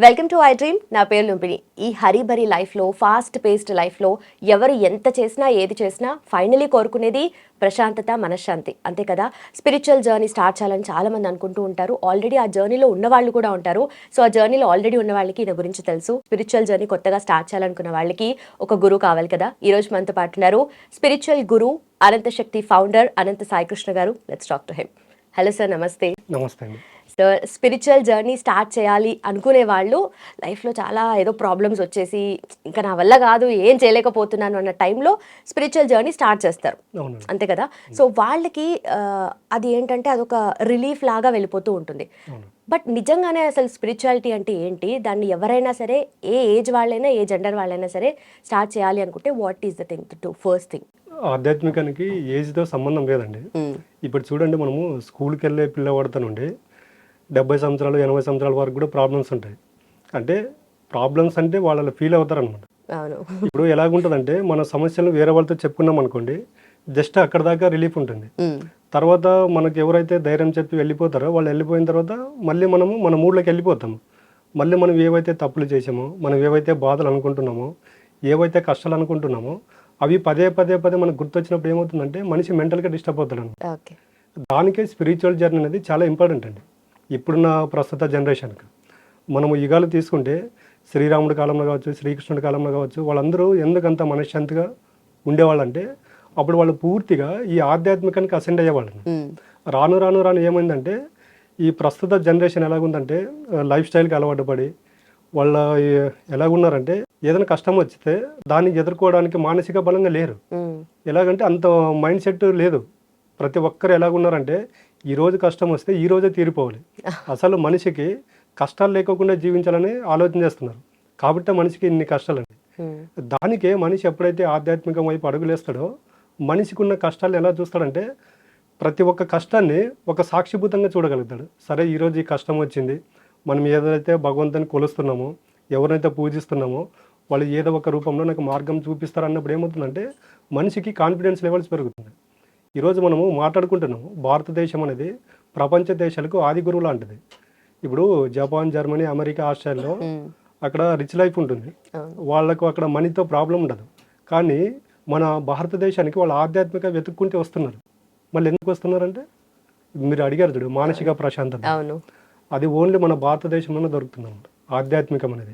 Welcome to I dream. నా పేరు లుంపిని. ఈ హరిబరి లైఫ్లో, ఫాస్ట్ పేస్డ్ లైఫ్లో ఎవరు ఎంత చేసినా ఏది చేసినా ఫైనలీ కోరుకునేది ప్రశాంతత, మనశ్శాంతి, అంతే కదా. స్పిరిచువల్ జర్నీ స్టార్ట్ చేయాలని చాలామంది అనుకుంటూ ఉంటారు. ఆల్రెడీ ఆ జర్నీలో ఉన్న వాళ్ళు కూడా ఉంటారు. సో ఆ జర్నీలో ఆల్రెడీ ఉన్న వాళ్ళకి ఈయన గురించి తెలుసు. స్పిరిచువల్ జర్నీ కొత్తగా స్టార్ట్ చేయాలనుకున్న వాళ్ళకి ఒక గురువు కావాలి కదా. ఈ రోజు మనతో పాటు ఉన్నారు స్పిరిచువల్ గురు, అనంత శక్తి ఫౌండర్ అనంత సాయికృష్ణ గారు. Let's talk to him. Hello sir, నమస్తే. నమస్తే అండి. సో స్పిరిచువల్ జర్నీ స్టార్ట్ చేయాలి అనుకునే వాళ్ళు లైఫ్లో చాలా ఏదో ప్రాబ్లమ్స్ వచ్చేసి ఇంకా నా వల్ల కాదు, ఏం చేయలేకపోతున్నాను అన్న టైంలో స్పిరిచువల్ జర్నీ స్టార్ట్ చేస్తారు, అవునండి. అంతే కదా. సో వాళ్ళకి అది ఏంటంటే అదొక రిలీఫ్ లాగా వెళ్ళిపోతూ ఉంటుంది. అవును. బట్ నిజంగానే అసలు స్పిరిచువాలిటీ అంటే ఏంటి? దాన్ని ఎవరైనా సరే, ఏ ఏజ్ వాళ్ళైనా, ఏ జెండర్ వాళ్ళైనా సరే స్టార్ట్ చేయాలి అనుకుంటే what is the thing to do? First thing, ఆధ్యాత్మికానికి ఏజ్తో సంబంధం లేదండి. ఇప్పుడు చూడండి, మనము స్కూల్కి వెళ్ళే పిల్లవాడితో నుండి 70 సంవత్సరాలు 80 సంవత్సరాల వరకు కూడా ప్రాబ్లమ్స్ ఉంటాయి. అంటే ప్రాబ్లమ్స్ అంటే వాళ్ళు ఫీల్ అవుతారు అనమాట. అవును. ఇప్పుడు ఎలాగుంటుందంటే, మన సమస్యలను వేరే వాళ్ళతో చెప్పుకున్నాం అనుకోండి, జస్ట్ అక్కడ దాకా రిలీఫ్ ఉంటుంది. తర్వాత మనకు ఎవరైతే ధైర్యం చెప్పి వెళ్ళిపోతారో వాళ్ళు వెళ్ళిపోయిన తర్వాత మళ్ళీ మనము మన మూడ్లోకి వెళ్ళిపోతాము. మళ్ళీ మనం ఏవైతే తప్పులు చేసామో, మనం ఏవైతే బాధలు అనుకుంటున్నామో, ఏవైతే కష్టాలు అనుకుంటున్నామో అవి పదే పదే పదే మనకు గుర్తొచ్చినప్పుడు ఏమవుతుందంటే మనిషి మెంటల్గా డిస్టర్బ్ అవుతాడు అనమాట. ఓకే. దానికే స్పిరిచువల్ జర్నీ అనేది చాలా ఇంపార్టెంట్ అండి. ఇప్పుడున్న ప్రస్తుత జనరేషన్కి మనము యుగాలు తీసుకుంటే, శ్రీరాముడి కాలంలో కావచ్చు, శ్రీకృష్ణుడి కాలంలో కావచ్చు, వాళ్ళందరూ ఎందుకంత మనశ్శాంతిగా ఉండేవాళ్ళంటే అప్పుడు వాళ్ళు పూర్తిగా ఈ ఆధ్యాత్మికానికి అసెండ్ అయ్యేవాళ్ళు. రాను రాను రాను ఏమైందంటే, ఈ ప్రస్తుత జనరేషన్ ఎలాగుందంటే లైఫ్ స్టైల్కి అలవాటు పడి వాళ్ళ ఎలాగున్నారంటే ఏదైనా కష్టం వచ్చితే దాన్ని ఎదుర్కోవడానికి మానసిక బలంగా లేరు. ఎలాగంటే అంత మైండ్ సెట్ లేదు. ప్రతి ఒక్కరు ఎలాగున్నారంటే ఈరోజు కష్టం వస్తే ఈరోజే తీరిపోవాలి. అసలు మనిషికి కష్టాలు లేకోకుండా జీవించాలని ఆలోచన చేస్తున్నారు. కాబట్టి మనిషికి ఇన్ని కష్టాలండి. దానికే మనిషి ఎప్పుడైతే ఆధ్యాత్మికం వైపు అడుగులేస్తాడో మనిషికి ఉన్న కష్టాలను ఎలా చూస్తాడంటే ప్రతి ఒక్క కష్టాన్ని ఒక సాక్షిభూతంగా చూడగలుగుతాడు. సరే, ఈరోజు ఈ కష్టం వచ్చింది, మనం ఏదైతే భగవంతుని కొలుస్తున్నామో, ఎవరైతే పూజిస్తున్నామో వాళ్ళు ఏదో ఒక రూపంలో నాకు మార్గం చూపిస్తారు అన్నప్పుడు ఏమవుతుందంటే మనిషికి కాన్ఫిడెన్స్ లెవెల్స్ పెరుగుతుంది. ఈరోజు మనము మాట్లాడుకుంటున్నాము, భారతదేశం అనేది ప్రపంచ దేశాలకు ఆది గురువు లాంటిది. ఇప్పుడు జపాన్, జర్మనీ, అమెరికా, ఆస్ట్రేలియాలో అక్కడ రిచ్ లైఫ్ ఉంటుంది, వాళ్ళకు అక్కడ మనీతో ప్రాబ్లం ఉండదు. కానీ మన భారతదేశానికి వాళ్ళు ఆధ్యాత్మిక వెతుక్కుంటే వస్తున్నారు. మళ్ళీ ఎందుకు వస్తున్నారంటే మీరు అడిగారు చూడు, మానసిక ప్రశాంతత. అది ఓన్లీ మన భారతదేశంలోనే దొరుకుతుంది అన్నమాట. ఆధ్యాత్మికం అనేది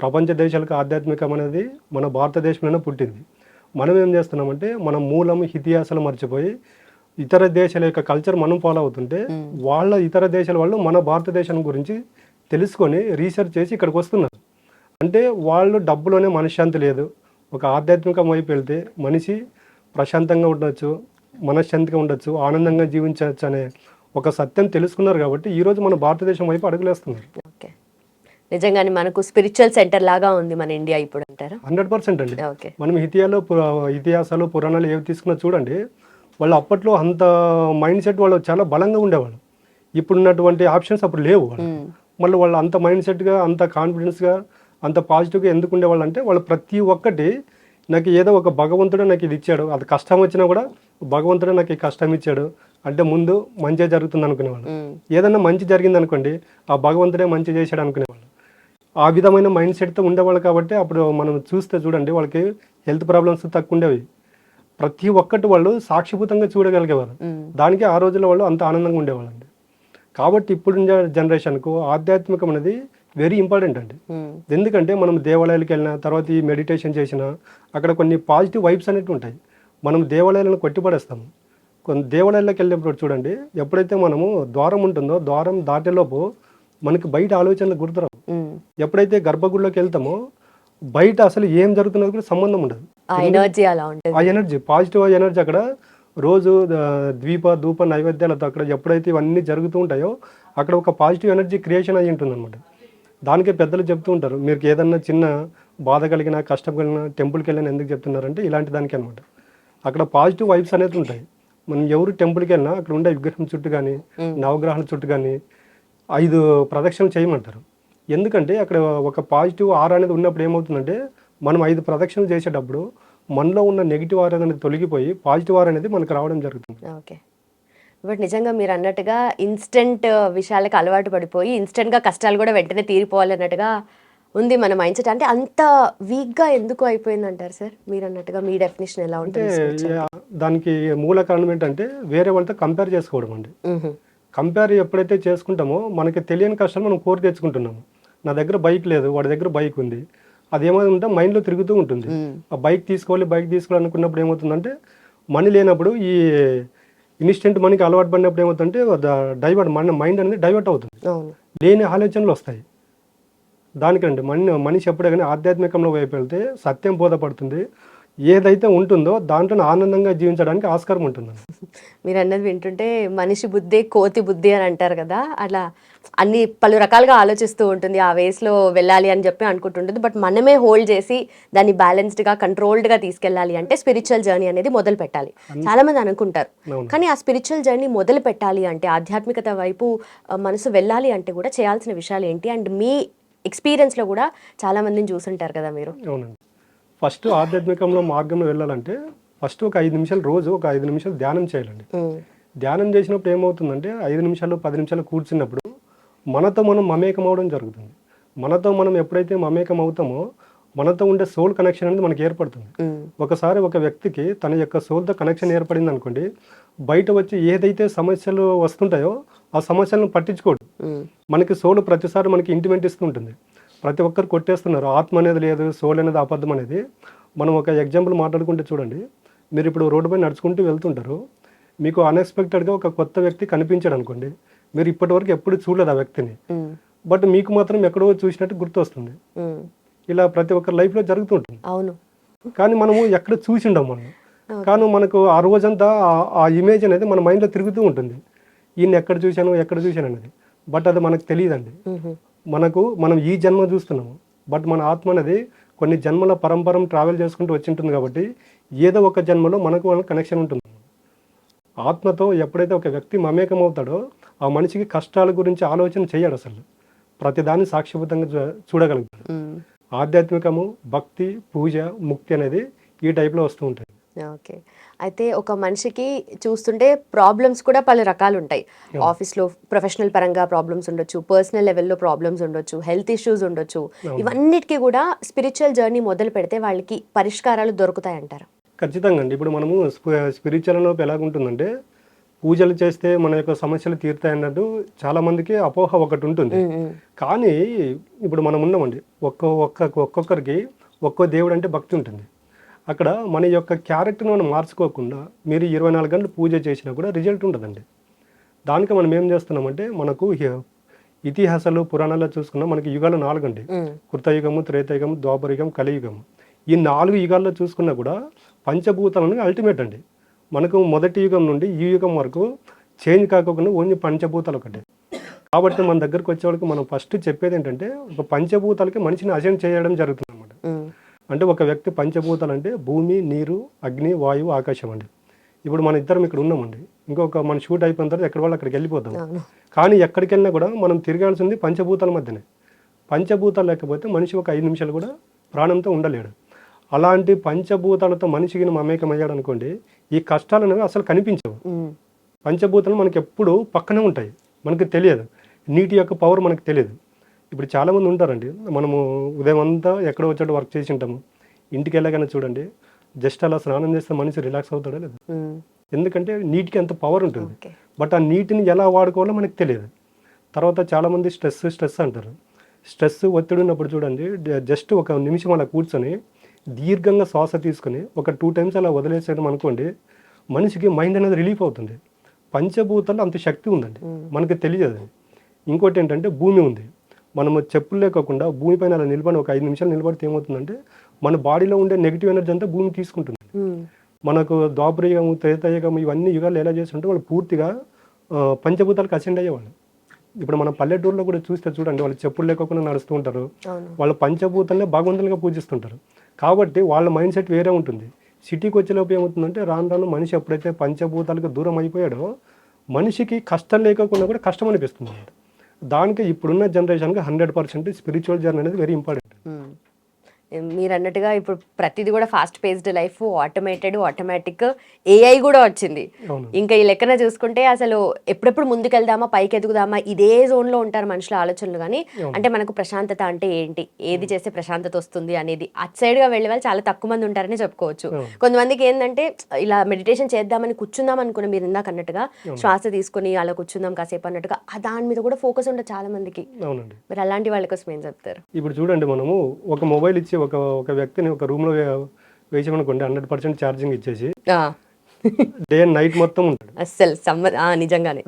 ప్రపంచ దేశాలకు ఆధ్యాత్మికం అనేది మన భారతదేశంలోనే పుట్టింది. మనం ఏం చేస్తున్నామంటే మన మూలం ఇతిహాసాలు మర్చిపోయి ఇతర దేశాల యొక్క కల్చర్ మనం ఫాలో అవుతుంటే వాళ్ళ ఇతర దేశాల వాళ్ళు మన భారతదేశం గురించి తెలుసుకొని రీసెర్చ్ చేసి ఇక్కడికి వస్తున్నారు. అంటే వాళ్ళు డబ్బులోనే మనశ్శాంతి లేదు, ఒక ఆధ్యాత్మికం వైపు వెళ్తే మనిషి ప్రశాంతంగా ఉండొచ్చు, మనశ్శాంతిగా ఉండొచ్చు, ఆనందంగా జీవించవచ్చు అనే ఒక సత్యం తెలుసుకున్నారు. కాబట్టి ఈరోజు మన భారతదేశం వైపు అడుగులేస్తున్నారు. ఓకే, నిజంగానే మనకు స్పిరిచువల్ సెంటర్ లాగా ఉంది మన ఇండియా ఇప్పుడు అంటారా? 100% అండి. ఓకే. మనం ఇతిహాసాలు పురాణాలు ఏవి తీసుకున్నా చూడండి, వాళ్ళు అప్పట్లో అంత మైండ్ సెట్ వాళ్ళు చాలా బలంగా ఉండేవాళ్ళు. ఇప్పుడున్నటువంటి ఆప్షన్స్ అప్పుడు లేవు. మళ్ళీ వాళ్ళు అంత మైండ్ సెట్గా, అంత కాన్ఫిడెన్స్గా, అంత పాజిటివ్గా ఎందుకు ఉండేవాళ్ళు అంటే వాళ్ళు ప్రతి ఒక్కటి నాకు ఏదో ఒక భగవంతుడు నాకు ఇది ఇచ్చాడు, అది కష్టం వచ్చినా కూడా భగవంతుడు నాకు ఈ కష్టం ఇచ్చాడు అంటే ముందు మంచిగా జరుగుతుంది అనుకునేవాళ్ళు. ఏదన్నా మంచి జరిగింది అనుకోండి, ఆ భగవంతుడే మంచి చేశాడు అనుకునేవాళ్ళు. ఆ విధమైన మైండ్ సెట్తో ఉండేవాళ్ళు. కాబట్టి అప్పుడు మనం చూస్తే చూడండి, వాళ్ళకి హెల్త్ ప్రాబ్లమ్స్ తక్కువ ఉండేవి. ప్రతి ఒక్కటి వాళ్ళు సాక్షిభూతంగా చూడగలిగేవారు. దానికి ఆ రోజుల్లో వాళ్ళు అంత ఆనందంగా ఉండేవాళ్ళండి. కాబట్టి ఇప్పుడు జనరేషన్కు ఆధ్యాత్మికం అనేది వెరీ ఇంపార్టెంట్ అండి. ఎందుకంటే మనం దేవాలయాలకు వెళ్ళిన తర్వాత ఈ మెడిటేషన్ చేసినా అక్కడ కొన్ని పాజిటివ్ వైబ్స్ అనేవి ఉంటాయి. మనం దేవాలయాలను కొట్టిపడేస్తాము. కొన్ని దేవాలయాలకు వెళ్ళినప్పుడు చూడండి, ఎప్పుడైతే మనము ద్వారం ఉంటుందో ద్వారం దాటేలోపు మనకి బయట ఆలోచనలు గుర్తురావు. ఎప్పుడైతే గర్భగుడిలోకి వెళ్తామో బయట అసలు ఏం జరుగుతున్నది కూడా సంబంధం ఉండదు. ఆ ఎనర్జీ, పాజిటివ్ ఎనర్జీ అక్కడ రోజు ధూప నైవేద్యాలతో అక్కడ ఎప్పుడైతే ఇవన్నీ జరుగుతూ ఉంటాయో అక్కడ ఒక పాజిటివ్ ఎనర్జీ క్రియేషన్ అయ్యి ఉంటుంది అనమాట. దానికే పెద్దలు చెప్తూ ఉంటారు, మీరు ఏదన్నా చిన్న బాధ కలిగిన, కష్టం కలిగిన టెంపుల్కి వెళ్ళినా ఎందుకు చెప్తున్నారంటే ఇలాంటి దానికి అనమాట. అక్కడ పాజిటివ్ వైబ్స్ అనేది ఉంటాయి. మనం ఎవరు టెంపుల్కి వెళ్ళినా అక్కడ ఉండే విగ్రహం చుట్టూ కానీ, నవగ్రహాల చుట్టూ కానీ 5 ప్రదక్షిణలు చేయమంటారు. ఎందుకంటే అక్కడ ఒక పాజిటివ్ ఆర్ అనేది ఉన్నప్పుడు ఏమవుతుందంటే మనం 5 ప్రదక్షిణలు చేసేటప్పుడు మనలో ఉన్న నెగిటివ్ ఆర్ అనేది తొలగిపోయి పాజిటివ్ ఆర్ అనేది మనకు రావడం జరుగుతుంది. ఓకే. బట్ నిజంగా మీరు అన్నట్టుగా ఇన్స్టెంట్ విషయాలకు అలవాటు పడిపోయి ఇన్స్టెంట్గా కష్టాలు కూడా వెంటనే తీరిపోవాలి అన్నట్టుగా ఉంది మన మైండ్ సెట్. అంటే అంత వీక్గా ఎందుకు అయిపోయింది అంటారు సార్? మీరు అన్నట్టుగా మీ డెఫినేషన్ ఎలా అంటే ఉంటుంది? దానికి మూల కారణం ఏంటంటే వేరే వాళ్ళతో కంపేర్ చేసుకోవడం అండి. కంపేర్ ఎప్పుడైతే చేసుకుంటామో మనకి తెలియని కష్టాలు మనం కోరి తెచ్చుకుంటున్నాము. నా దగ్గర బైక్ లేదు, వాడి దగ్గర బైక్ ఉంది. అది ఏమవుతుందంటే మైండ్లో తిరుగుతూ ఉంటుంది. ఆ బైక్ తీసుకోవాలి అనుకున్నప్పుడు ఏమవుతుందంటే మనీ లేనప్పుడు ఈ ఇన్స్టెంట్ మనీకి అలవాటు పడినప్పుడు ఏమవుతుందంటే డైవర్ట్ మన మైండ్ అనేది డైవర్ట్ అవుతుంది, లేని ఆలోచనలు వస్తాయి. దానికండి మనిషి ఎప్పుడే కానీ ఆధ్యాత్మికంలో వైపు వెళ్తే సత్యం బోధపడుతుంది. ఏదైతే ఉంటుందో దాంట్లో ఆనందంగా జీవించడానికి ఆస్కారం ఉంటుంది. మీరు అన్నది వింటుంటే మనిషి బుద్ధి కోతి బుద్ధి అని అంటారు కదా, అలా అన్ని పలు రకాలుగా ఆలోచిస్తూ ఉంటుంది, ఆ వేస్లో వెళ్ళాలి అని చెప్పి అనుకుంటుంటుంది. బట్ మనమే హోల్డ్ చేసి దాన్ని బ్యాలెన్స్డ్గా కంట్రోల్డ్గా తీసుకెళ్ళాలి అంటే స్పిరిచువల్ జర్నీ అనేది మొదలు పెట్టాలి. చాలా మంది అనుకుంటారు, కానీ ఆ స్పిరిచువల్ జర్నీ మొదలు పెట్టాలి అంటే ఆధ్యాత్మికత వైపు మనసు వెళ్ళాలి అంటే కూడా చేయాల్సిన విషయాలు ఏంటి? అండ్ మీ ఎక్స్పీరియన్స్లో కూడా చాలా మందిని చూసుంటారు కదా మీరు. అవునండి. ఫస్ట్ ఆధ్యాత్మికంలో మార్గంలో వెళ్ళాలంటే ఫస్ట్ ఒక 5 నిమిషాలు రోజు ఒక 5 నిమిషాలు ధ్యానం చేయాలండి. ధ్యానం చేసినప్పుడు ఏమవుతుందంటే 5 నిమిషాలు 10 నిమిషాలు కూర్చున్నప్పుడు మనతో మనం మమేకం అవడం జరుగుతుంది. మనతో మనం ఎప్పుడైతే మమేకం అవుతామో మనతో ఉండే సోల్ కనెక్షన్ అనేది మనకి ఏర్పడుతుంది. ఒకసారి ఒక వ్యక్తికి తన యొక్క సోల్తో కనెక్షన్ ఏర్పడింది అనుకోండి, బయట వచ్చి ఏదైతే సమస్యలు వస్తుంటాయో ఆ సమస్యలను పట్టించుకోడు. మనకి సోల్ ప్రతిసారి మనకి ఇంటిమెంట్ ఇస్తుంటుంది. ప్రతి ఒక్కరు కొట్టేస్తున్నారు, ఆత్మ అనేది లేదు, సోల్ అనేది అబద్ధం అనేది. మనం ఒక ఎగ్జాంపుల్ మాట్లాడుకుంటే చూడండి, మీరు ఇప్పుడు రోడ్డుపై నడుచుకుంటూ వెళ్తుంటారు, మీకు అన్ఎక్స్పెక్టెడ్గా ఒక కొత్త వ్యక్తి కనిపించాడు అనుకోండి, మీరు ఇప్పటివరకు ఎప్పుడు చూడలేదు ఆ వ్యక్తిని, బట్ మీకు మాత్రం ఎక్కడో చూసినట్టు గుర్తు వస్తుంది. ఇలా ప్రతి ఒక్కరి లైఫ్లో జరుగుతుంటుంది. అవును, కానీ మనము ఎక్కడ చూసిండం మనం, కానీ మనకు ఆ రోజంతా ఆ ఇమేజ్ అనేది మన మైండ్లో తిరుగుతూ ఉంటుంది. ఈయన ఎక్కడ చూశాను అనేది, బట్ అది మనకు తెలియదండి. మనం ఈ జన్మ చూస్తున్నాము, బట్ మన ఆత్మ అనేది కొన్ని జన్మల పరంపరం ట్రావెల్ చేసుకుంటూ వచ్చి ఉంటుంది. కాబట్టి ఏదో ఒక జన్మలో మనకు కనెక్షన్ ఉంటుంది. ఆత్మతో ఎప్పుడైతే ఒక వ్యక్తి మమేకం అవుతాడో ఆ మనిషికి కష్టాల గురించి ఆలోచన చేయడు, అసలు ప్రతిదాన్ని సాక్షిబద్ధంగా చూడగలుగుతాడు. ఆధ్యాత్మికము, భక్తి, పూజ, ముక్తి అనేది ఈ టైప్లో వస్తూ ఉంటాయి. ఓకే, అయితే ఒక మనిషికి చూస్తుంటే ప్రాబ్లమ్స్ కూడా పలు రకాలు ఉంటాయి. ఆఫీస్లో ప్రొఫెషనల్ పరంగా ప్రాబ్లమ్స్ ఉండొచ్చు, పర్సనల్ లెవెల్లో ప్రాబ్లమ్స్ ఉండొచ్చు, హెల్త్ ఇష్యూస్ ఉండొచ్చు. ఇవన్నిటికీ కూడా స్పిరిచువల్ జర్నీ మొదలు పెడితే వాళ్ళకి పరిష్కారాలు దొరుకుతాయి అంటారు? ఖచ్చితంగా అండి. ఇప్పుడు మనము స్పిరిచువల్లో ఎలాగుంటుందంటే పూజలు చేస్తే మన యొక్క సమస్యలు తీరుతాయి అన్నట్టు చాలా మందికి అపోహ ఒకటి ఉంటుంది. కానీ ఇప్పుడు మనం ఉన్నామండి, ఒక్కొక్కరికి ఒక్కో దేవుడు అంటే భక్తి ఉంటుంది. అక్కడ మన యొక్క క్యారెక్టర్ని మనం మార్చుకోకుండా మీరు 24 గంటలు పూజ చేసినా కూడా రిజల్ట్ ఉంటుందండి. దానికి మనం ఏం చేస్తున్నామంటే, మనకు ఇతిహాసాలు పురాణాల్లో చూసుకున్నా మనకి యుగాలు 4 అండి. కృతయుగము, త్రేతాయుగము, ద్వాపరయుగం, కలియుగము. ఈ 4 యుగాల్లో చూసుకున్నా కూడా పంచభూతాలను అల్టిమేట్ అండి. మనకు మొదటి యుగం నుండి ఈ యుగం వరకు చేంజ్ కాకుండా ఓన్లీ పంచభూతాలు ఒకటే. కాబట్టి మన దగ్గరకు వచ్చేవాళ్ళకి మనం ఫస్ట్ చెప్పేది ఏంటంటే, ఒక పంచభూతాలకి మనిషిని అసెండ్ చేయడం జరుగుతుంది అన్నమాట. అంటే ఒక వ్యక్తి పంచభూతాలు అంటే భూమి, నీరు, అగ్ని, వాయువు, ఆకాశం అండి. ఇప్పుడు మన ఇద్దరం ఇక్కడ ఉన్నామండి, ఇంకొక మన షూట్ అయిపోయిన తర్వాత ఎక్కడ వాళ్ళు అక్కడికి వెళ్ళిపోతాం. కానీ ఎక్కడికి వెళ్ళినా కూడా మనం తిరగాల్సింది పంచభూతాల మధ్యనే. పంచభూతాలు లేకపోతే మనిషి ఒక 5 నిమిషాలు కూడా ప్రాణంతో ఉండలేడు. అలాంటి పంచభూతాలతో మనిషికి మమేకమయ్యాడు అనుకోండి, ఈ కష్టాలు అనేవి అసలు కనిపించవు. పంచభూతాలు మనకి ఎప్పుడు పక్కనే ఉంటాయి, మనకు తెలియదు. నీటి యొక్క పవర్ మనకు తెలియదు. ఇప్పుడు చాలామంది ఉంటారండి, మనము ఉదయం అంతా ఎక్కడో వచ్చాడు వర్క్ చేసి ఉంటాము, ఇంటికి వెళ్ళగానే చూడండి జస్ట్ అలా స్నానం చేస్తే మనిషి రిలాక్స్ అవుతాడో లేదు. ఎందుకంటే నీటికి అంత పవర్ ఉంటుంది, బట్ ఆ నీటిని ఎలా వాడుకోవాలో మనకు తెలియదు. తర్వాత చాలామంది స్ట్రెస్ అంటారు. స్ట్రెస్, ఒత్తిడి ఉన్నప్పుడు చూడండి, జస్ట్ ఒక నిమిషం అలా కూర్చొని దీర్ఘంగా శ్వాస తీసుకొని ఒక 2 టైమ్స్ అలా వదిలేసేయడం అనుకోండి, మనిషికి మైండ్ అనేది రిలీఫ్ అవుతుంది. పంచభూతాల్లో అంత శక్తి ఉందండి, మనకి తెలియదు. ఇంకోటి ఏంటంటే భూమి ఉంది, మనము చెప్పులు లేకోకుండా భూమిపైన అలా నిలబడి ఒక 5 నిమిషాలు నిలబడితే ఏమవుతుందంటే మన బాడీలో ఉండే నెగిటివ్ ఎనర్జీ అంతా భూమి తీసుకుంటుంది. మనకు ద్వాపరయుగము, త్రేతాయుగము ఇవన్నీ యుగాలు ఎలా చేస్తుంటే వాళ్ళు పూర్తిగా పంచభూతాలకు అసెండ్ అయ్యేవాళ్ళు. ఇప్పుడు మన పల్లెటూరులో కూడా చూస్తే చూడండి, వాళ్ళు చెప్పులు లేకుండా నడుస్తూ ఉంటారు, వాళ్ళు పంచభూతాలనే భగవంతులుగా పూజిస్తుంటారు. కాబట్టి వాళ్ళ మైండ్ సెట్ వేరే ఉంటుంది. సిటీకి వచ్చేలోపు ఏమవుతుందంటే రాను మనిషి ఎప్పుడైతే పంచభూతాలకు దూరం అయిపోయాడో మనిషికి కష్టం లేకుండా కూడా కష్టం అనిపిస్తుంది. దానికి ఇప్పుడున్న జనరేషన్కి 100% స్పిరిచువల్ జర్నీ అనేది వెరీ ఇంపార్టెంట్. మీరు అన్నట్టుగా ఇప్పుడు ప్రతిదీ కూడా fast paced life, automatic, AI కూడా వచ్చింది. అవును. ఇంకా ఈ లెక్కన చూసుకుంటే అసలు ఎప్పుడెప్పుడు ముందుకెళ్దామా, పైకి ఎదుగుదామా, ఇదే జోన్లో ఉంటారు మనుషుల ఆలోచనలు. కానీ అవును. అంటే మనకు ప్రశాంతత అంటే ఏంటి, ఏది చేస్తే ప్రశాంతత వస్తుంది అనేది అటు సైడ్గా వెళ్ళే వాళ్ళు చాలా తక్కువ మంది ఉంటారని చెప్పుకోవచ్చు. అవును. కొంతమందికి ఏంటంటే ఇలా మెడిటేషన్ చేద్దామని కూర్చుందాం అనుకున్న, మీరు ఇందాక అన్నట్టుగా శ్వాస తీసుకుని అలా కూర్చుందాం కాసేపు అన్నట్టుగా, దాని మీద కూడా ఫోకస్ ఉండదు చాలా మందికి. అవునండి. మరి అలాంటి వాళ్ళ కోసం ఏం చెప్తారు? ఇప్పుడు చూడండి, మనము ఒక మొబైల్ ఇచ్చి ఒక వ్యక్తిని ఒక రూమ్లో వేసామనుకోండి, 100% ఛార్జింగ్ ఇచ్చేసి డే అండ్ నైట్ మొత్తం ఉంటాడు. అస్సలు నిజంగానే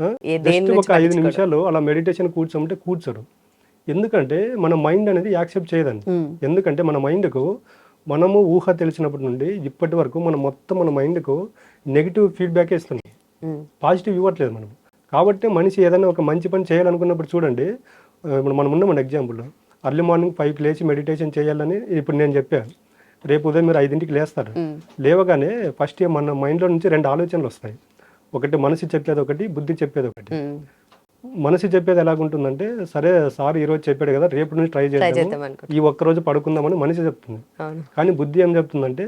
జస్ట్ ఒక 5 నిమిషాలు అలా మెడిటేషన్ కూర్చోమంటే కూర్చోడు. ఎందుకంటే మన మైండ్ అనేది యాక్సెప్ట్ చేయదండి. ఎందుకంటే మన మైండ్కు మనము ఊహ తెలిసినప్పటి నుండి ఇప్పటి వరకు మన మైండ్కు నెగిటివ్ ఫీడ్బ్యాక్ ఇస్తుంది, పాజిటివ్ ఇవ్వట్లేదు మనం. కాబట్టి మనిషి ఏదైనా ఒక మంచి పని చేయాలనుకున్నప్పుడు చూడండి, ఇప్పుడు మనం ఉన్నామండి ఎగ్జాంపుల్, అర్లీ మార్నింగ్ 5కి లేచి మెడిటేషన్ చేయాలని ఇప్పుడు నేను చెప్పాను. రేపు ఉదయం మీరు 5ంటికి లేస్తారు. లేవగానే ఫస్ట్ మన మైండ్లో నుంచి 2 ఆలోచనలు వస్తాయి. ఒకటి మనసు చెప్పేది, ఒకటి బుద్ధి చెప్పేది ఒకటి. మనసు చెప్పేది ఎలాగుంటుందంటే, సరే సార్ ఈరోజు చెప్పాడు కదా, రేపు నుంచి ట్రై చేద్దాం, ఈ ఒక్కరోజు పడుకుందామని మనిషి చెప్తుంది. కానీ బుద్ధి ఏం చెప్తుందంటే,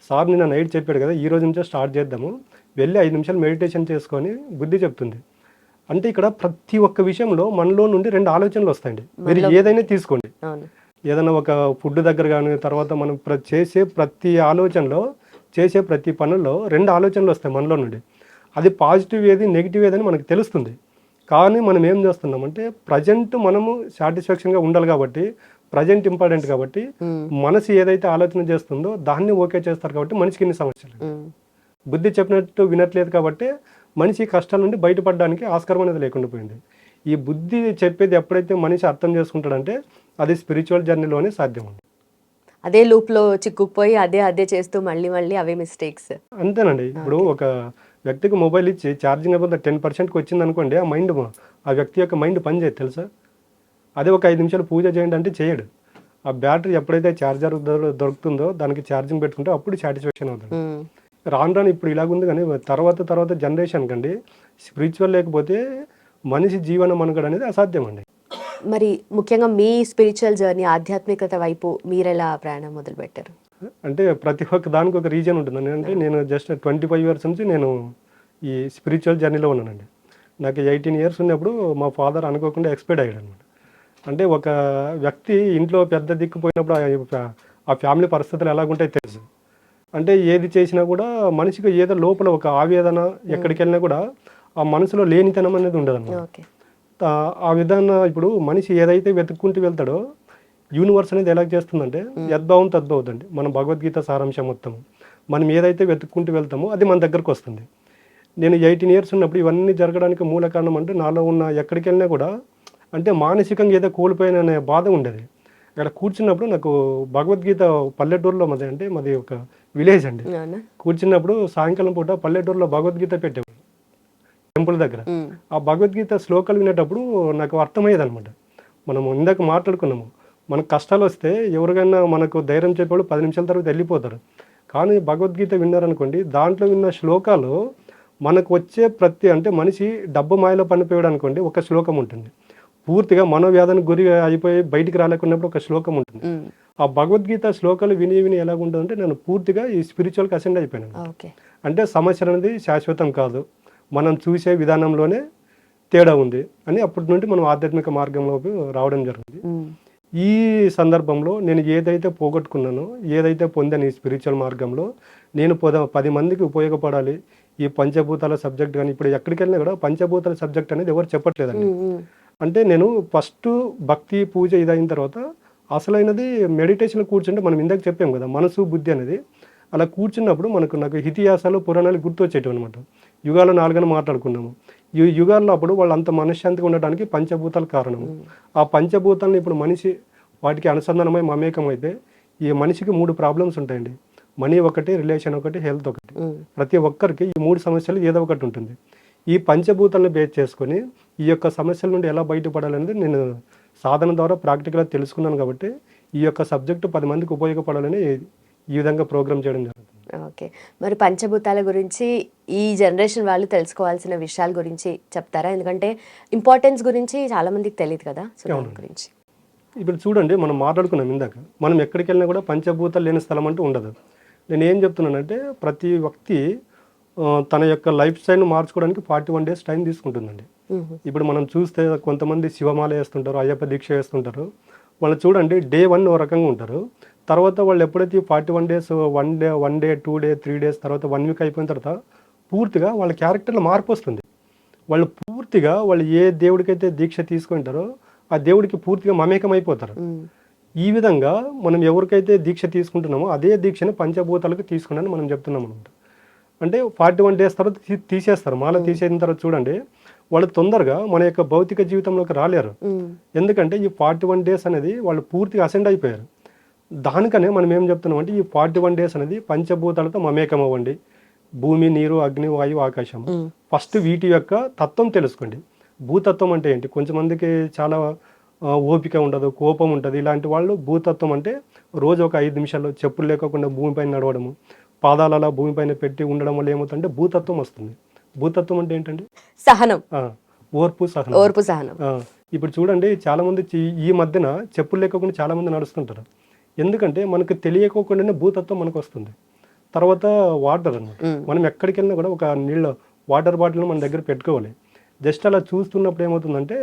సార్ నిన్న నైట్ చెప్పాడు కదా, ఈ రోజు నుంచే స్టార్ట్ చేద్దాము, వెళ్ళి 5 నిమిషాలు మెడిటేషన్ చేసుకొని బుద్ధి చెప్తుంది. అంటే ఇక్కడ ప్రతి ఒక్క విషయంలో మనలో నుండి 2 ఆలోచనలు వస్తాయండి. మీరు ఏదైనా తీసుకోండి, ఏదైనా ఒక ఫుడ్ దగ్గర కానీ, తర్వాత మనం చేసే ప్రతి ఆలోచనలో, చేసే ప్రతి పనుల్లో 2 ఆలోచనలు వస్తాయి మనలో నుండి. అది పాజిటివ్ ఏది, నెగిటివ్ ఏదని మనకు తెలుస్తుంది. కానీ మనం ఏం చేస్తున్నామంటే, ప్రజెంట్ మనము సాటిస్ఫాక్షన్గా ఉండాలి కాబట్టి, ప్రజెంట్ ఇంపార్టెంట్ కాబట్టి, మనసు ఏదైతే ఆలోచన చేస్తుందో దాన్ని ఓకే చేస్తారు కాబట్టి మనిషికి ఇన్ని సమస్యలు. బుద్ధి చెప్పినట్టు వినట్లేదు కాబట్టి మనిషి కష్టాల నుండి బయటపడడానికి ఆస్కారం అనేది లేకుండా పోయింది. ఈ బుద్ధి చెప్పేది ఎప్పుడైతే మనిషి అర్థం చేసుకుంటాడంటే, అది స్పిరిచువల్ జర్నీలోనే సాధ్యం ఉంది. అదే లూప్లో చిక్కుపోయి అదే చేస్తూ మళ్ళీ అవే మిస్టేక్స్. అంతేనండి. ఇప్పుడు ఒక వ్యక్తికి మొబైల్ ఇచ్చి ఛార్జింగ్ అయిపోతే 10%కి వచ్చింది అనుకోండి, ఆ వ్యక్తి యొక్క మైండ్ పని చేయదు తెలుసా. అదే ఒక 5 నిమిషాలు పూజ చేయండి అంటే చేయడు. ఆ బ్యాటరీ ఎప్పుడైతే ఛార్జర్ దొరుకుతుందో దానికి ఛార్జింగ్ పెట్టుకుంటే అప్పుడు సాటిస్ఫాక్షన్ అవుతుంది. రాను ఇప్పుడు ఇలాగుంది. కానీ తర్వాత జనరేషన్ కండి స్పిరిచువల్ లేకపోతే మనిషి జీవన మనుగడ అనేది అసాధ్యం అండి. మరి ముఖ్యంగా మీ స్పిరిచువల్ జర్నీ, ఆధ్యాత్మికత వైపు మీరు ఎలా ప్రయాణం మొదలుపెట్టారు? అంటే ప్రతి ఒక్క దానికి ఒక రీజన్ ఉంటుంది. అంటే నేను జస్ట్ 25 ఇయర్స్ నుంచి నేను ఈ స్పిరిచువల్ జర్నీలో ఉన్నానండి. నాకు 18 ఇయర్స్ ఉన్నప్పుడు మా ఫాదర్ అనుకోకుండా ఎక్స్పైర్డ్ అయ్యాడు అనమాట. అంటే ఒక వ్యక్తి ఇంట్లో పెద్ద దిక్కుపోయినప్పుడు ఆ ఫ్యామిలీ పరిస్థితులు ఎలాగుంటాయో తెలుసు. అంటే ఏది చేసినా కూడా మనిషికి ఏదో లోపల ఒక ఆవేదన, ఎక్కడికి వెళ్ళినా కూడా ఆ మనసులో లేనితనం అనేది ఉండదు అన్నమాట. ఆ విధానం ఇప్పుడు మనిషి ఏదైతే వెతుక్కుంటూ వెళ్తాడో యూనివర్స్ అనేది ఎలా చేస్తుందంటే, యద్భావం తద్భవతండి. మన భగవద్గీత సారాంశం మొత్తం మనం ఏదైతే వెతుక్కుంటూ వెళ్తామో అది మన దగ్గరకు వస్తుంది. నేను 18 ఇయర్స్ ఉన్నప్పుడు ఇవన్నీ జరగడానికి మూల కారణం అంటే, నాలో ఉన్న ఎక్కడికి వెళ్ళినా కూడా అంటే మానసికంగా ఏదో కోల్పోయిన బాధ ఉండేది. అక్కడ కూర్చున్నప్పుడు నాకు భగవద్గీత పల్లెటూరులో మాది ఒక విలేజ్ అండి. కూర్చున్నప్పుడు సాయంకాలం పూట పల్లెటూరులో భగవద్గీత పెట్టేవాడు టెంపుల్ దగ్గర. ఆ భగవద్గీత శ్లోకాలు వినేటప్పుడు నాకు అర్థమయ్యేది అనమాట. మనము ఇందాక మాట్లాడుకున్నాము, మనకు కష్టాలు వస్తే ఎవరికైనా మనకు ధైర్యం చెప్పాడు 10 నిమిషాల తర్వాత వెళ్ళిపోతారు. కానీ భగవద్గీత విన్నారనుకోండి, దాంట్లో విన్న శ్లోకాలు మనకు వచ్చే అంటే మనిషి డబ్బు మాయలో పడిపోయాడు అనుకోండి, ఒక శ్లోకం ఉంటుంది. పూర్తిగా మనోవ్యాధానికి గురి అయిపోయి బయటికి రాలేకున్నప్పుడు ఒక శ్లోకం ఉంటుంది. ఆ భగవద్గీత శ్లోకాలు విని ఎలాగుంటుందంటే, నేను పూర్తిగా ఈ స్పిరిచువల్కి అసెండ్ అయిపోయాను. అంటే సమస్య అనేది శాశ్వతం కాదు, మనం చూసే విధానంలోనే తేడా ఉంది అని అప్పటి నుండి మనం ఆధ్యాత్మిక మార్గంలోకి రావడం జరిగింది. ఈ సందర్భంలో నేను ఏదైతే పోగొట్టుకున్నానో, ఏదైతే పొందాను ఈ స్పిరిచువల్ మార్గంలో, నేను 10 మందికి ఉపయోగపడాలి. ఈ పంచభూతాల సబ్జెక్ట్ కానీ ఇప్పుడు ఎక్కడికి వెళ్ళినా కూడా పంచభూతాల సబ్జెక్ట్ అనేది ఎవరు చెప్పట్లేదండి. అంటే నేను ఫస్ట్ భక్తి పూజ ఇదైన తర్వాత అసలైనది మెడిటేషన్లో కూర్చుంటే, మనం ఇందాక చెప్పాం కదా మనసు బుద్ధి అనేది, అలా కూర్చున్నప్పుడు నాకు ఇతిహాసాలు పురాణాలు గుర్తొచ్చేటివి అనమాట. యుగాలు 4 మాట్లాడుకున్నాము. ఈ యుగాల్లో అప్పుడు వాళ్ళు అంత మనశ్శాంతిగా ఉండడానికి పంచభూతాలు కారణము. ఆ పంచభూతాలను ఇప్పుడు మనిషి వాటికి అనుసంధానమై మమేకం అయితే ఈ మనిషికి 3 ప్రాబ్లమ్స్ ఉంటాయండి. మనీ ఒకటి, రిలేషన్ ఒకటి, హెల్త్ ఒకటి. ప్రతి ఒక్కరికి ఈ 3 సమస్యలు ఏదో ఒకటి ఉంటుంది. ఈ పంచభూతాలను బేస్ చేసుకొని ఈ యొక్క సమస్యల నుండి ఎలా బయటపడాలనేది నేను సాధన ద్వారా ప్రాక్టికల్గా తెలుసుకున్నాను. కాబట్టి ఈ యొక్క సబ్జెక్టు 10 మందికి ఉపయోగపడాలని ఈ విధంగా ప్రోగ్రామ్ చేయడం జరుగుతుంది. ఓకే, మరి పంచభూతాల గురించి ఈ జనరేషన్ వాళ్ళు తెలుసుకోవాల్సిన విషయాల గురించి చెప్తారా? ఎందుకంటే ఇంపార్టెన్స్ గురించి చాలా మందికి తెలియదు కదా, సో దాని గురించి. ఇప్పుడు చూడండి, మనం మాట్లాడుకున్నాం ఇందాక, మనం ఎక్కడికి వెళ్ళినా కూడా పంచభూతాలు లేని స్థలం అంటూ ఉండదు. నేను ఏం చెప్తున్నానంటే ప్రతి వ్యక్తి తన యొక్క లైఫ్ స్టైల్ను మార్చుకోవడానికి 41 days టైం తీసుకుంటుందండి. ఇప్పుడు మనం చూస్తే కొంతమంది శివమాల వేస్తుంటారు, అయ్యప్ప దీక్ష వేస్తుంటారు. వాళ్ళు చూడండి డే 1 ఓ రకంగా ఉంటారు. తర్వాత వాళ్ళు ఎప్పుడైతే 41 days, 1 day 2 day 3 days తర్వాత 1 week అయిపోయిన తర్వాత పూర్తిగా వాళ్ళ క్యారెక్టర్లో మార్పు వస్తుంది. వాళ్ళు పూర్తిగా వాళ్ళు ఏ దేవుడికైతే దీక్ష తీసుకుంటారో ఆ దేవుడికి పూర్తిగా మమేకం అయిపోతారు. ఈ విధంగా మనం ఎవరికైతే దీక్ష తీసుకుంటున్నామో అదే దీక్షను పంచభూతాలకు తీసుకున్నాను మనం చెప్తున్నాం అనమాట. అంటే 41 days తర్వాత తీసేస్తారు. మాల తీసేసిన తర్వాత చూడండి వాళ్ళు తొందరగా మన యొక్క భౌతిక జీవితంలోకి రాలేరు. ఎందుకంటే ఈ 41 days అనేది వాళ్ళు పూర్తిగా అసెండ్ అయిపోయారు. దానికనే మనం ఏం చెప్తున్నాం అంటే ఈ 41 days అనేది పంచభూతాలతో మమేకం అవ్వండి. భూమి, నీరు, అగ్ని, వాయువు, ఆకాశం. ఫస్ట్ వీటి యొక్క తత్వం తెలుసుకోండి. భూతత్వం అంటే ఏంటి? కొంచెమందికి చాలా ఓపిక ఉండదు, కోపం ఉంటుంది. ఇలాంటి వాళ్ళు భూతత్వం అంటే రోజు ఒక 5 నిమిషాలు చెప్పులు లేకుండా భూమిపైన నడవడము, పాదాలు అలా భూమిపైన పెట్టి ఉండడం వల్ల ఏమవుతుందంటే భూతత్వం వస్తుంది. భూతత్వం అంటే ఏంటండి? సహనం, ఓర్పు, సహనం. ఓర్పు, సహనం. ఇప్పుడు చూడండి చాలా మంది ఈ మధ్యన చెప్పులు లేకుండా చాలా మంది నడుస్తుంటారు. ఎందుకంటే మనకు తెలియకోకుండానే భూతత్వం మనకు వస్తుంది. తర్వాత వాటర్ అన్నమాట. మనం ఎక్కడికి వెళ్ళినా కూడా ఒక వాటర్ బాటిల్ మన దగ్గర పెట్టుకోవాలి. జస్ట్ అలా చూస్తున్నప్పుడు ఏమవుతుందంటే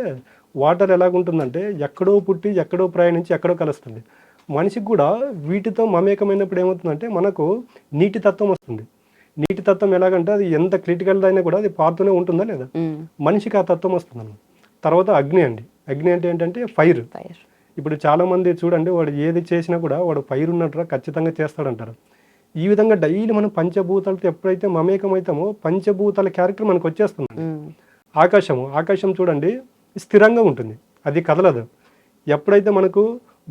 వాటర్ ఎలాగుంటుందంటే ఎక్కడో పుట్టి ఎక్కడో ప్రయాణించి ఎక్కడో కలుస్తుంది. మనిషికి కూడా వీటితో మమేకమైనప్పుడు ఏమవుతుందంటే మనకు నీటి తత్వం వస్తుంది. నీటి తత్వం ఎలాగంటే అది ఎంత క్రిటికల్ అయినా కూడా అది పారుతూనే ఉంటుందా లేదా, మనిషికి ఆ తత్వం వస్తుంది. తర్వాత అగ్ని అండి. అగ్ని అంటే ఏంటంటే ఫైర్. ఇప్పుడు చాలా మంది చూడండి వాడు ఏది చేసినా కూడా వాడు ఫైర్ ఉన్నట్టుగా ఖచ్చితంగా చేస్తాడంటారు. ఈ విధంగా డైలీ మనం పంచభూతాలతో ఎప్పుడైతే మమేకం అవుతామో పంచభూతాల క్యారెక్టర్ మనకు వచ్చేస్తుంది. ఆకాశం చూడండి స్థిరంగా ఉంటుంది, అది కదలదు. ఎప్పుడైతే మనకు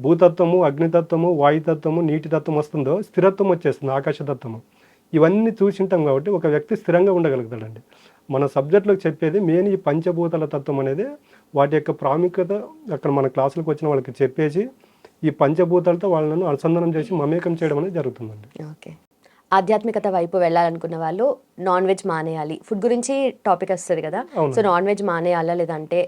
భూతత్వము, అగ్నితత్వము, వాయుతత్వము, నీటి తత్వం వస్తుందో స్థిరత్వం వచ్చేస్తుంది, ఆకాశతత్వము. ఇవన్నీ చూసింటాం కాబట్టి ఒక వ్యక్తి స్థిరంగా ఉండగలుగుతాడండి. మన సబ్జెక్టులోకి చెప్పేది మెయిన్ ఈ పంచభూతాల తత్వం అనేది, వాటి యొక్క ప్రాముఖ్యత అక్కడ మన క్లాసులకు వచ్చిన వాళ్ళకి చెప్పేసి ఈ పంచభూతాలతో వాళ్ళను అనుసంధానం చేసి మమేకం చేయడం అనేది జరుగుతుందండి. ఓకే. ఆధ్యాత్మికత వైపు వెళ్ళాలనుకున్న వాళ్ళు నాన్ వెజ్ మానేయాలి, ఫుడ్ గురించి టాపిక్ వస్తుంది కదా, సో నాన్ వెజ్ మానేయాలా లేదంటే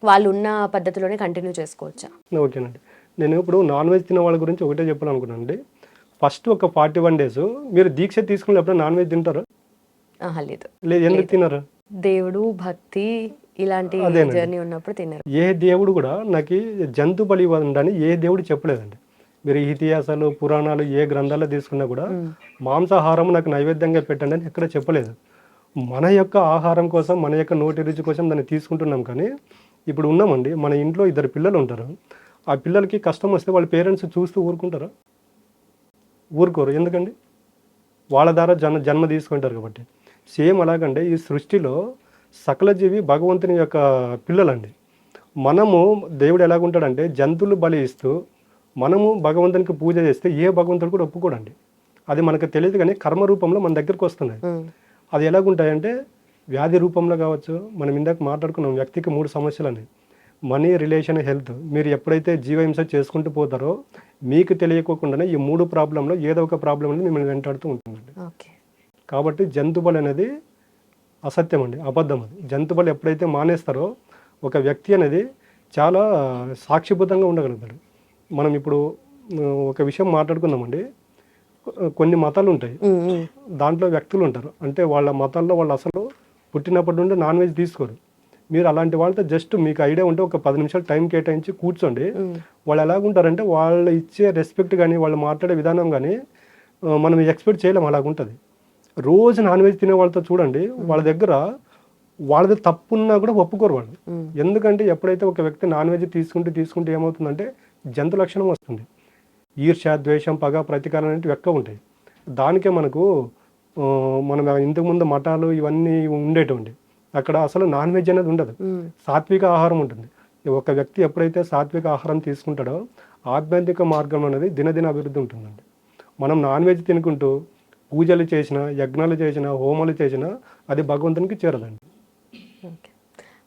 వాళ్ళు ఉన్న పద్ధతిలోనే కంటిన్యూ చేసుకోవచ్చా? ఓకేనండి. నేను ఇప్పుడు నాన్ వెజ్ తినే వాళ్ళ గురించి ఒకటే చెప్పాలనుకున్నానండి. ఫస్ట్ ఒక 41 days మీరు దీక్ష తీసుకున్నప్పుడు నాన్ వెజ్ తింటారా? లేదు. ఎందుకు తినరు? దేవుడు భక్తి ఇలాంటి జర్నీ ఉన్నప్పుడు తినరు. ఏ దేవుడు కూడా నాకు జంతు బలి ఇవ్వండి ఏ దేవుడు చెప్పలేదండి. మీరు ఇతిహాసాలు, పురాణాలు ఏ గ్రంథాల్లో తీసుకున్నా కూడా మాంసాహారం నాకు నైవేద్యంగా పెట్టండి అని ఎక్కడ చెప్పలేదు. మన యొక్క ఆహారం కోసం, మన యొక్క నోటి రుచి కోసం దాన్ని తీసుకుంటున్నాం. కానీ ఇప్పుడు ఉన్నామండి, మన ఇంట్లో 2 పిల్లలు ఉంటారు. ఆ పిల్లలకి కష్టం వస్తే వాళ్ళ పేరెంట్స్ చూస్తూ ఊరుకుంటారా? ఊరుకోరు. ఎందుకండి? వాళ్ళ ద్వారా జన్మ తీసుకుంటారు కాబట్టి. సేమ్ అలాగంటే ఈ సృష్టిలో సకల జీవి భగవంతుని యొక్క పిల్లలండి. మనము దేవుడు ఎలాగుంటాడంటే జంతువులు బలి ఇస్తూ మనము భగవంతునికి పూజ చేస్తే ఏ భగవంతుడు కూడా ఒప్పుకోడండి. అది మనకు తెలియదు కానీ కర్మ రూపంలో మన దగ్గరకు వస్తున్నాయి. అది ఎలాగుంటాయంటే వ్యాధి రూపంలో కావచ్చు. మనం ఇందాక మాట్లాడుకున్నాం వ్యక్తికి 3 సమస్యలని: మనీ, రిలేషన్, హెల్త్. మీరు ఎప్పుడైతే జీవహింస చేసుకుంటూ పోతారో మీకు తెలియకోకుండానే ఈ 3 ప్రాబ్లంలో ఏదో ఒక ప్రాబ్లం అనేది మిమ్మల్ని వెంటాడుతూ ఉంటుందండి. కాబట్టి జంతుబలి అనేది అసత్యం అండి, అబద్ధం. అది జంతుబలి ఎప్పుడైతే మానేస్తారో ఒక వ్యక్తి అనేది చాలా సాక్షిబద్ధంగా ఉండగలుగుతాడు. మనం ఇప్పుడు ఒక విషయం మాట్లాడుకుందామండి. కొన్ని మతాలు ఉంటాయి, దాంట్లో వ్యక్తులు ఉంటారు. అంటే వాళ్ళ మతాల్లో వాళ్ళు అసలు పుట్టినప్పటి నుండి నాన్ వెజ్ తీసుకోరు. మీరు అలాంటి వాళ్ళతో జస్ట్ మీకు ఐడియా ఉంటే ఒక 10 నిమిషాలు టైం కేటాయించి కూర్చోండి. వాళ్ళు ఎలాగుంటారంటే వాళ్ళు ఇచ్చే రెస్పెక్ట్ కానీ వాళ్ళు మాట్లాడే విధానం కానీ మనం ఎక్స్పెక్ట్ చేయలేం, అలాగుంటుంది. రోజు నాన్ వెజ్ తినే వాళ్ళతో చూడండి, వాళ్ళ దగ్గర వాళ్ళది తప్పున్నా కూడా ఒప్పుకోరు వాళ్ళు. ఎందుకంటే ఎప్పుడైతే ఒక వ్యక్తి నాన్ వెజ్ తీసుకుంటే ఏమవుతుందంటే జంతు లక్షణం వస్తుంది. ఈర్ష్య, ద్వేషం, పగ, ప్రతీకారం అనేవి ఎక్కువ ఉంటాయి. దానికే మనకు మనం ఇంతకుముందు మఠాలు ఇవన్నీ ఉండేటువంటి అక్కడ అసలు నాన్ వెజ్ అనేది ఉండదు, సాత్విక ఆహారం ఉంటుంది. ఒక వ్యక్తి ఎప్పుడైతే సాత్విక ఆహారం తీసుకుంటాడో ఆధ్యాత్మిక మార్గం అనేది దినదిన అభివృద్ధి ఉంటుందండి. మనం నాన్ వెజ్ తినుకుంటూ పూజలు చేసినా, యజ్ఞాలు చేసినా, హోమాలు చేసినా అది భగవంతునికి చేరదండి.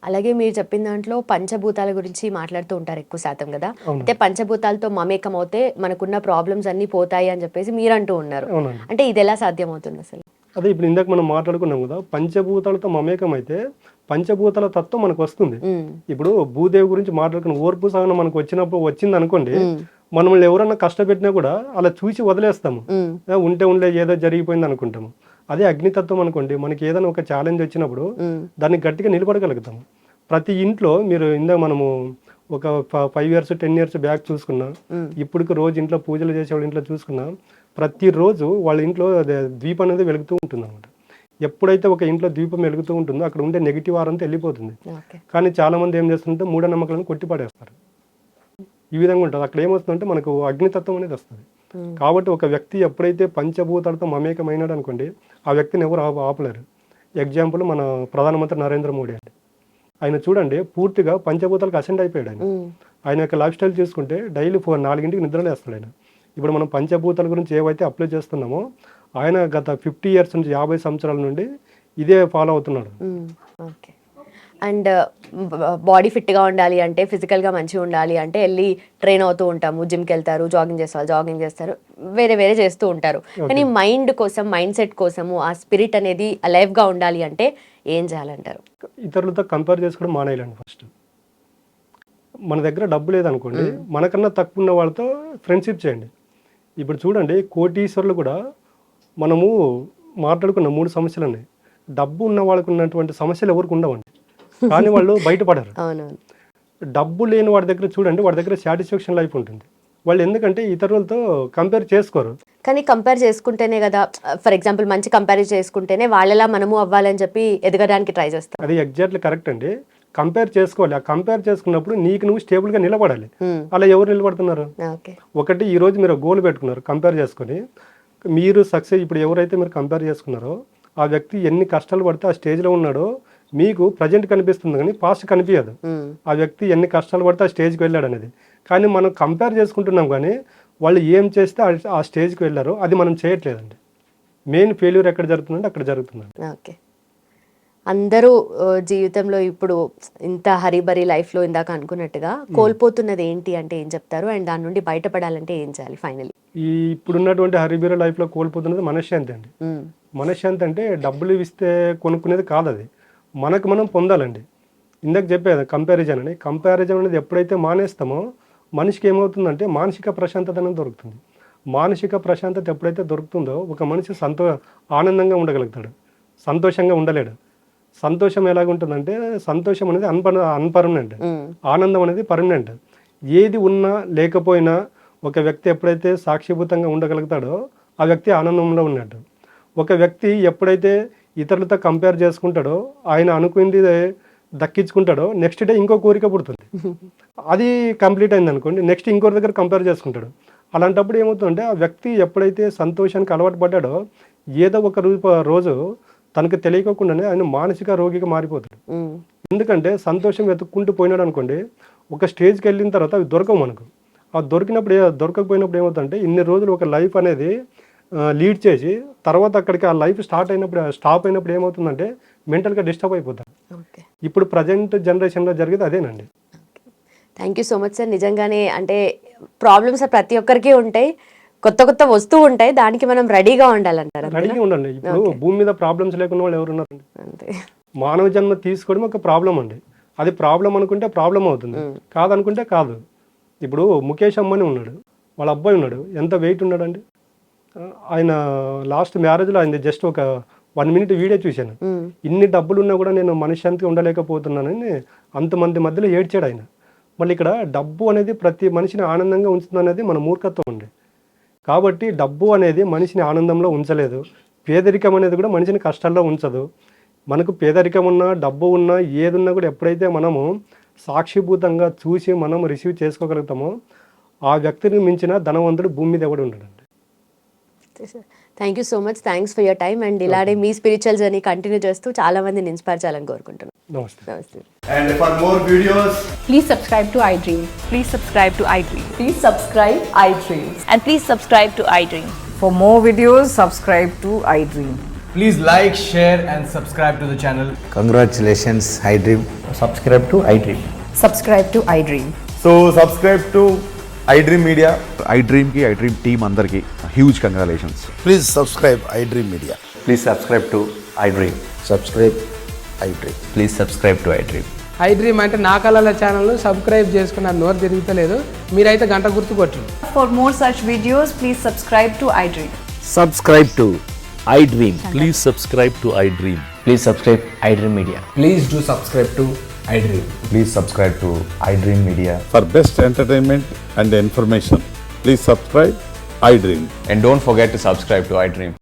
అలాగే మీరు చెప్పిన దాంట్లో పంచభూతాల గురించి మాట్లాడుతూ ఉంటారు ఎక్కువ శాతం కదా, అంటే పంచభూతాలతో మమేకం అవుతే మనకున్న ప్రాబ్లమ్స్ అన్ని పోతాయి అని చెప్పేసి మీరు అంటూ ఉన్నారు. అంటే ఇది ఎలా సాధ్యం అవుతుంది అసలు? అదే ఇప్పుడు ఇందాక మనం మాట్లాడుకున్నాం కదా, పంచభూతాలతో మమేకం అయితే పంచభూతాల తత్వం మనకు వస్తుంది. ఇప్పుడు భూదేవి గురించి మాట్లాడుకున్న ఓర్పు సహనం మనకు వచ్చింది అనుకోండి, మనల్ని ఎవరన్నా కష్టపెట్టినా కూడా అలా చూసి వదిలేస్తాము, ఉంటే ఉండే ఏదో జరిగిపోయింది అనుకుంటాము. అదే అగ్నితత్వం అనుకోండి, మనకి ఏదైనా ఒక ఛాలెంజ్ వచ్చినప్పుడు దాన్ని గట్టిగా నిలబడగలుగుతాము. ప్రతి ఇంట్లో మీరు ఇందాక మనము ఒక 5 years 10 years బ్యాక్ చూసుకున్నా, ఇప్పటికి రోజు ఇంట్లో పూజలు చేసేవాళ్ళ ఇంట్లో చూసుకున్నా, ప్రతిరోజు వాళ్ళ ఇంట్లో దీపం అనేది వెలుగుతూ ఉంటుంది అనమాట. ఎప్పుడైతే ఒక ఇంట్లో దీపం వెలుగుతూ ఉంటుందో అక్కడ ఉండే నెగిటివ్ ఆరంతా వెళ్ళిపోతుంది. కానీ చాలా మంది ఏం చేస్తుంటే మూఢనమ్మకాలను కొట్టిపడేస్తారు. ఈ విధంగా ఉంటుంది. అక్కడ ఏమవుతుందంటే మనకు అగ్నితత్వం అనేది వస్తుంది. కాబట్టి ఒక వ్యక్తి ఎప్పుడైతే పంచభూతాలతో మమేకమైనాడు అనుకోండి, ఆ వ్యక్తిని ఎవరు ఆపలేరు. ఎగ్జాంపుల్ మన ప్రధానమంత్రి నరేంద్ర మోడీ అండి. ఆయన చూడండి పూర్తిగా పంచభూతాలకు అసెండ్ అయిపోయాడు. ఆయన యొక్క లైఫ్ స్టైల్ చూసుకుంటే డైలీ 4-5 నిద్రలేస్తాడు ఆయన. ఇప్పుడు మనం పంచభూతాల గురించి ఏవైతే అప్లై చేస్తున్నామో ఆయన గత 50 years నుంచి 50 సంవత్సరాల నుండి ఇదే ఫాలో అవుతున్నాడు. ఓకే. అండ్ బాడీ ఫిట్గా ఉండాలి అంటే, ఫిజికల్గా మంచిగా ఉండాలి అంటే వెళ్ళి ట్రైన్ అవుతూ ఉంటాము, జిమ్కి వెళ్తారు, జాగింగ్ చేస్తారు, వేరే వేరే చేస్తూ ఉంటారు. కానీ మైండ్ కోసం, మైండ్ సెట్ కోసము ఆ స్పిరిట్ అనేది అలైవ్గా ఉండాలి అంటే ఏం చేయాలంటారు? ఇతరులతో కంపేర్ చేసుకోవడం మానేయాలండి. ఫస్ట్ మన దగ్గర డబ్బు లేదనుకోండి, మనకన్నా తక్కువ ఉన్న వాళ్ళతో ఫ్రెండ్షిప్ చేయండి. ఇప్పుడు చూడండి కోటీశ్వరులు కూడా మనము మాట్లాడుకున్న 3 సమస్యలు ఉన్నాయి. డబ్బు ఉన్న వాళ్ళకు ఉన్నటువంటి సమస్యలు ఎవరికి ఉండవండి, కానీ వాళ్ళు బయటపడరు. డబ్బు లేని వాడి దగ్గర చూడండి, వాడి దగ్గర సాటిస్ఫాక్షన్ లైఫ్ ఉంటుంది. వాళ్ళు ఎందుకంటే ఇతరులతో కంపేర్ చేసుకోరు. కానీ కంపేర్ చేసుకుంటేనే కదా, ఫర్ ఎగ్జాంపుల్ మంచి కంపేర్ చేసుకుంటేనే వాళ్ళలా మనము అవ్వాలని చెప్పి ఎదగడానికి ట్రై చేస్తాం. అది ఎగ్జాక్ట్లీ కరెక్ట్ అండి. కంపేర్ చేసుకోవాలి. ఆ కంపేర్ చేసుకున్నప్పుడు నీకు నువ్వు స్టేబుల్గా నిలబడాలి. అలా ఎవరు నిలబడుతున్నారు? ఒకటి ఈ రోజు మీరు గోల్ పెట్టుకున్నారు, కంపేర్ చేసుకొని మీరు సక్సెస్. ఇప్పుడు ఎవరైతే మీరు కంపేర్ చేసుకున్నారో ఆ వ్యక్తి ఎన్ని కష్టాలు పడితే ఆ స్టేజ్లో ఉన్నాడో మీకు ప్రజెంట్ కనిపిస్తుంది, కానీ పాస్ట్ కనిపించదు. ఆ వ్యక్తి ఎన్ని కష్టాలు పడితే ఆ స్టేజ్కి వెళ్ళాడు అనేది. కానీ మనం కంపేర్ చేసుకుంటున్నాం, కానీ వాళ్ళు ఏం చేస్తే ఆ స్టేజ్కి వెళ్ళారో అది మనం చేయట్లేదండి. మెయిన్ ఫెయిల్యూర్ ఎక్కడ జరుగుతుందంటే అక్కడ జరుగుతుందండి. ఓకే. అందరూ జీవితంలో ఇప్పుడు ఇంత హరిబరి లైఫ్లో ఇందాక అనుకున్నట్టుగా కోల్పోతున్నది ఏంటి అంటే ఏం చెప్తారు? అండ్ దాని నుండి బయటపడాలంటే ఏం చేయాలి ఫైనలీ? ఈ ఇప్పుడున్నటువంటి హరిబరి లైఫ్లో కోల్పోతున్నది మనశ్శాంతి అండి. మనశ్శాంతి అంటే డబ్బులు ఇస్తే కొనుక్కునేది కాదు, అది మనకు మనం పొందాలండి. ఇందాక చెప్పేది కంపారిజన్ అని. కంపారిజన్ అనేది ఎప్పుడైతే మానేస్తామో మనిషికి ఏమవుతుందంటే మానసిక ప్రశాంతత అనేది దొరుకుతుంది. మానసిక ప్రశాంతత ఎప్పుడైతే దొరుకుతుందో ఒక మనిషి ఆనందంగా ఉండగలుగుతాడు, సంతోషంగా ఉండలేడు. సంతోషం ఎలాగుంటుందంటే సంతోషం అనేది అన్పర్మనెంట్, ఆనందం అనేది పర్మనెంట్. ఏది ఉన్నా లేకపోయినా ఒక వ్యక్తి ఎప్పుడైతే సాక్షిభూతంగా ఉండగలుగుతాడో ఆ వ్యక్తి ఆనందంలో ఉన్నట్టు. ఒక వ్యక్తి ఎప్పుడైతే ఇతరులతో కంపేర్ చేసుకుంటాడో, ఆయన అనుకుంది దక్కించుకుంటాడో, నెక్స్ట్ డే ఇంకో కోరిక పుడుతుంది. అది కంప్లీట్ అయింది అనుకోండి, నెక్స్ట్ ఇంకోరి దగ్గర కంపేర్ చేసుకుంటాడు. అలాంటప్పుడు ఏమవుతుందంటే ఆ వ్యక్తి ఎప్పుడైతే సంతోషానికి అలవాటు పడ్డాడో ఏదో ఒక రోజు తనకు తెలియకుండానే ఆయన మానసిక రోగిగా మారిపోతాడు. ఎందుకంటే సంతోషం వెతుక్కుంటూ పోయినాడు అనుకోండి, ఒక స్టేజ్కి వెళ్ళిన తర్వాత అవి దొరకవు మనకు. ఆ దొరకకపోయినప్పుడు ఏమవుతుందంటే ఇన్ని రోజులు ఒక లైఫ్ అనేది లీడ్ చేసి తర్వాత అక్కడికి ఆ లైఫ్ స్టాప్ అయినప్పుడు ఏమవుతుందంటే మెంటల్గా డిస్టర్బ్ అయిపోతాడు. ఇప్పుడు ప్రజెంట్ జనరేషన్లో జరిగేది అదేనండి. Thank you so much sir. నిజంగానే అంటే ప్రాబ్లమ్స్ ప్రతి ఒక్కరికి ఉంటాయి, కొత్త కొత్త వస్తూ ఉంటాయి, దానికి మనం రెడీగా ఉండాలంటారు. రెడీగా ఉండండి. ఇప్పుడు భూమి మీద ప్రాబ్లమ్స్ లేకుండా వాళ్ళు ఎవరున్నారండి? మానవ జన్మ తీసుకోవడం ఒక ప్రాబ్లం అండి. అది ప్రాబ్లం అనుకుంటే ప్రాబ్లం అవుతుంది, కాదనుకుంటే కాదు. ఇప్పుడు ముఖేష్ అంబానీ ఉన్నాడు, వాళ్ళ అబ్బాయి ఉన్నాడు, ఎంత వెయిట్ ఉన్నాడండి? ఆయన లాస్ట్ మ్యారేజ్లో ఆయన జస్ట్ ఒక 1 minute వీడియో చూశాను. ఇన్ని డబ్బులు ఉన్నా కూడా నేను మనశ్శాంతిగా ఉండలేకపోతున్నానని అంతమంది మధ్యలో ఏడ్చాడు ఆయన. మళ్ళీ ఇక్కడ డబ్బు అనేది ప్రతి మనిషిని ఆనందంగా ఉంచుతుంది అనేది మన మూర్ఖత్వం అండి. కాబట్టి డబ్బు అనేది మనిషిని ఆనందంలో ఉంచలేదు, పేదరికం అనేది కూడా మనిషిని కష్టాల్లో ఉంచదు. మనకు పేదరికం ఉన్నా డబ్బు ఉన్నా ఏది ఉన్నా కూడా ఎప్పుడైతే మనము సాక్షిభూతంగా చూసి మనం రిసీవ్ చేసుకోగలుగుతామో ఆ వ్యక్తిని మించిన ధనవంతుడు భూమి మీద ఎవడు ఉండడండి. Thank you so much. Thanks for your time. And ఇలానే మీ స్పిరిచువల్ జర్నీ కంటిన్యూ చేస్తూ చాలా మందిని ఇన్స్పైర్ చేయాలని కోరుకుంటున్నాను. నమస్తే. And for more videos, please subscribe to iDream. Please subscribe to iDream. Please subscribe iDream. And please subscribe to iDream. For more videos, subscribe to iDream. please like, share and subscribe to the channel. Congratulations, iDream. Subscribe to iDream. Subscribe to iDream. So subscribe to iDream Media. iDream ki iDream team andarki huge congratulations. Please subscribe iDream Media. Please subscribe to iDream. Subscribe iDream. Please subscribe to iDream. I dream అంటే నా కళల channel subscribe చేసుకున్న నోరు తిరుగుతలేదు, మీరైతే గంట గుర్తు కొట్టండి. For more such videos, please subscribe to iDream. Subscribe to iDream. Please subscribe to iDream. Please subscribe iDream Media. Please do subscribe to iDream. Please subscribe to iDream Media. For best entertainment and information, please subscribe iDream. And don't forget to subscribe to iDream.